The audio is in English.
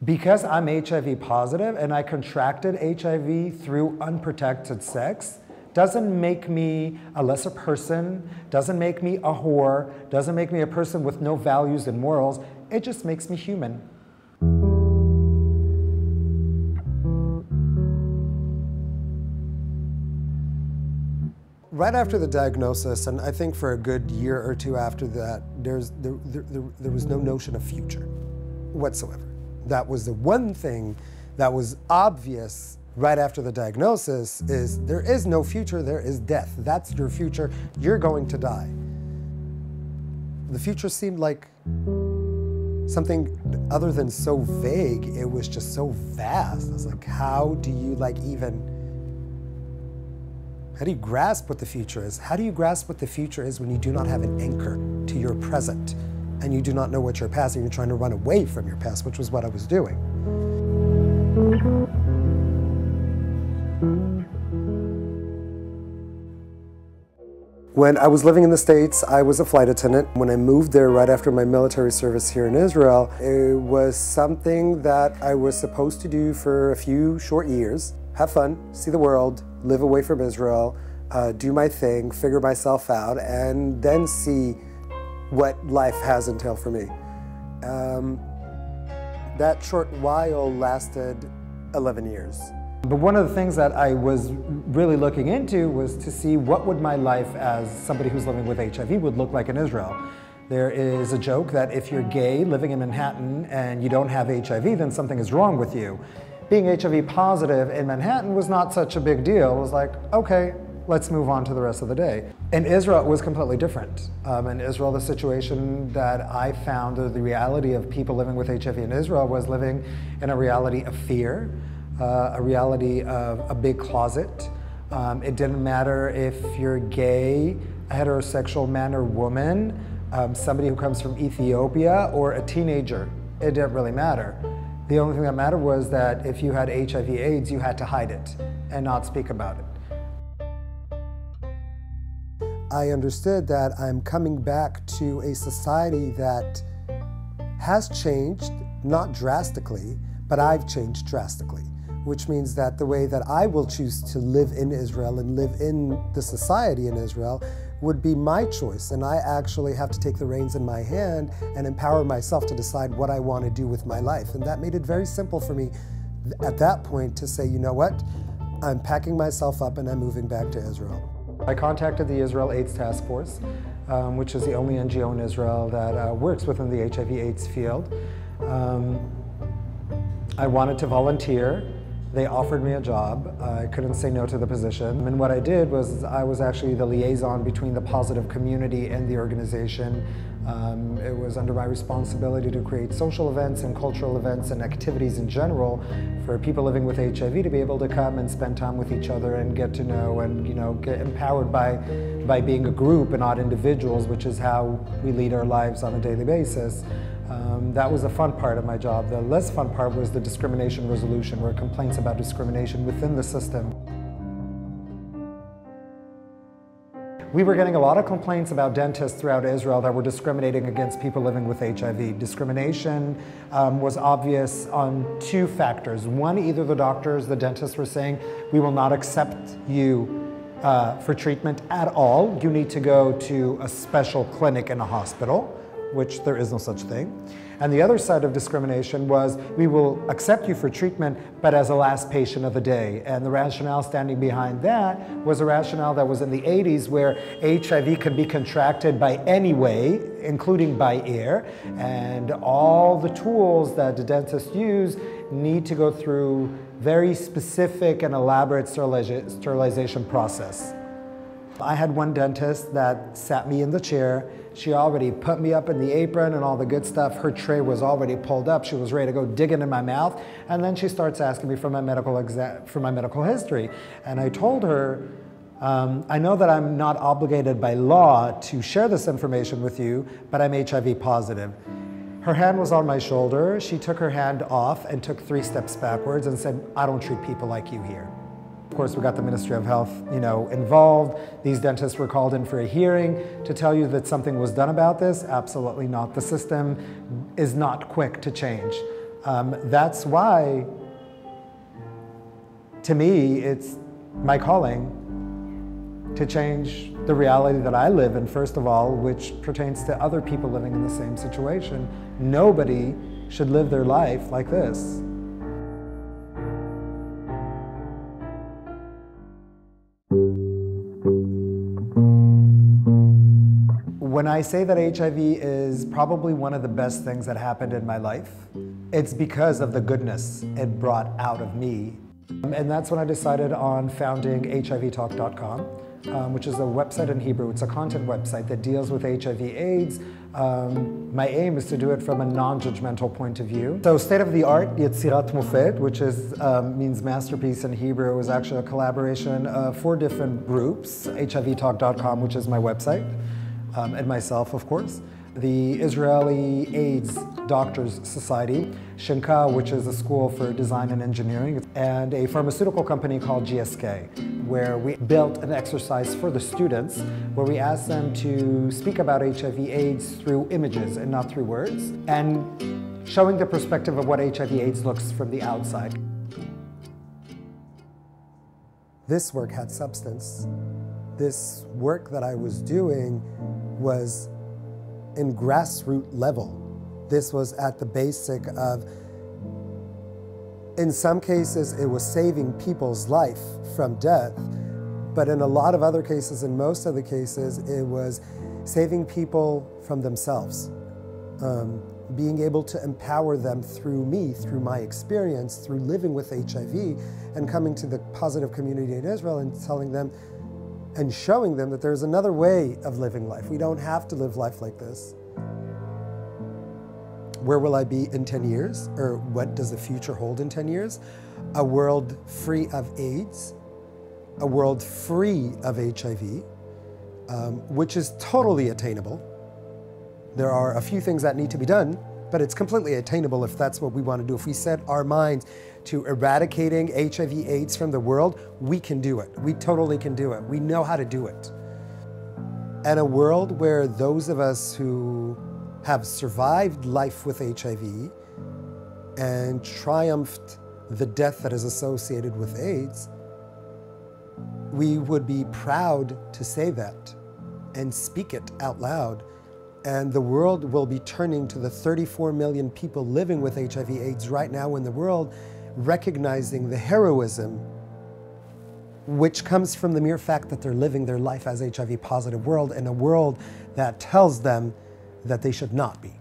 Because I'm HIV positive and I contracted HIV through unprotected sex, doesn't make me a lesser person, doesn't make me a whore, doesn't make me a person with no values and morals. It just makes me human. Right after the diagnosis, and I think for a good year or two after that, there was no notion of future whatsoever. That was the one thing that was obvious right after the diagnosis is there is no future, there is death. That's your future, you're going to die. The future seemed like something other than so vague, it was just so vast. I was like, how do you grasp what the future is? How do you grasp what the future is when you do not have an anchor to your present and you do not know what your past, and you're trying to run away from your past, which was what I was doing. When I was living in the States, I was a flight attendant. When I moved there right after my military service here in Israel, it was something that I was supposed to do for a few short years. Have fun, see the world, live away from Israel, do my thing, figure myself out, and then see what life has entailed for me. That short while lasted 11 years. But one of the things that I was really looking into was to see what would my life as somebody who's living with HIV would look like in Israel. There is a joke that if you're gay living in Manhattan and you don't have HIV, then something is wrong with you. Being HIV positive in Manhattan was not such a big deal. It was like, okay, let's move on to the rest of the day. In Israel, it was completely different. In Israel, the situation that I found, or the reality of people living with HIV in Israel, was living in a reality of fear, a reality of a big closet. It didn't matter if you're gay, a heterosexual man or woman, somebody who comes from Ethiopia, or a teenager. It didn't really matter. The only thing that mattered was that if you had HIV/AIDS, you had to hide it and not speak about it. I understood that I'm coming back to a society that has changed, not drastically, but I've changed drastically, which means that the way that I will choose to live in Israel and live in the society in Israel would be my choice, and I actually have to take the reins in my hand and empower myself to decide what I want to do with my life. And that made it very simple for me at that point to say, you know what, I'm packing myself up and I'm moving back to Israel. I contacted the Israel AIDS Task Force, which is the only NGO in Israel that works within the HIV/AIDS field. I wanted to volunteer. They offered me a job. I couldn't say no to the position. And what I did was I was actually the liaison between the positive community and the organization. It was under my responsibility to create social events and cultural events and activities in general for people living with HIV to be able to come and spend time with each other and get to know and get empowered by being a group and not individuals, which is how we lead our lives on a daily basis. That was the fun part of my job. The less fun part was the discrimination resolution, where complaints about discrimination within the system. We were getting a lot of complaints about dentists throughout Israel that were discriminating against people living with HIV. Discrimination was obvious on two factors. One, either the doctors, the dentists were saying, we will not accept you for treatment at all. You need to go to a special clinic in a hospital, which there is no such thing. And the other side of discrimination was, we will accept you for treatment, but as a last patient of the day. And the rationale standing behind that was a rationale that was in the 80s, where HIV can be contracted by any way, including by air, and all the tools that the dentists use need to go through very specific and elaborate sterilization process. I had one dentist that sat me in the chair. She already put me up in the apron and all the good stuff. Her tray was already pulled up. She was ready to go dig into my mouth. And then she starts asking me for my medical history. And I told her, I know that I'm not obligated by law to share this information with you, but I'm HIV positive. Her hand was on my shoulder. She took her hand off and took 3 steps backwards and said, I don't treat people like you here. Of course, we got the Ministry of Health, involved. These dentists were called in for a hearing to tell you that something was done about this. Absolutely not. The system is not quick to change. That's why, to me, it's my calling to change the reality that I live in, first of all, which pertains to other people living in the same situation. Nobody should live their life like this. When I say that HIV is probably one of the best things that happened in my life, it's because of the goodness it brought out of me. And that's when I decided on founding HIVtalk.com, which is a website in Hebrew. It's a content website that deals with HIV/AIDS. My aim is to do it from a non-judgmental point of view. So state-of-the-art Yetzirat Mofet, which means masterpiece in Hebrew, is actually a collaboration of 4 different groups. HIVtalk.com, which is my website, and myself, of course. The Israeli AIDS Doctors Society, Shinka, which is a school for design and engineering, and a pharmaceutical company called GSK, where we built an exercise for the students where we asked them to speak about HIV/AIDS through images and not through words, and showing the perspective of what HIV/AIDS looks from the outside. This work had substance. This work that I was doing was in grassroots level. This was at the basic of, in some cases, it was saving people's life from death, but in a lot of other cases, in most of the cases, it was saving people from themselves. Being able to empower them through me, through my experience, through living with HIV, and coming to the positive community in Israel and telling them and showing them that there's another way of living life. We don't have to live life like this. Where will I be in 10 years? Or what does the future hold in 10 years? A world free of AIDS, a world free of HIV, which is totally attainable. There are a few things that need to be done, but it's completely attainable if that's what we want to do. If we set our minds to eradicating HIV/AIDS from the world, we can do it. We totally can do it. We know how to do it. And a world where those of us who have survived life with HIV and triumphed the death that is associated with AIDS, we would be proud to say that and speak it out loud. And the world will be turning to the 34 million people living with HIV/AIDS right now in the world, recognizing the heroism which comes from the mere fact that they're living their life as HIV positive world in a world that tells them that they should not be.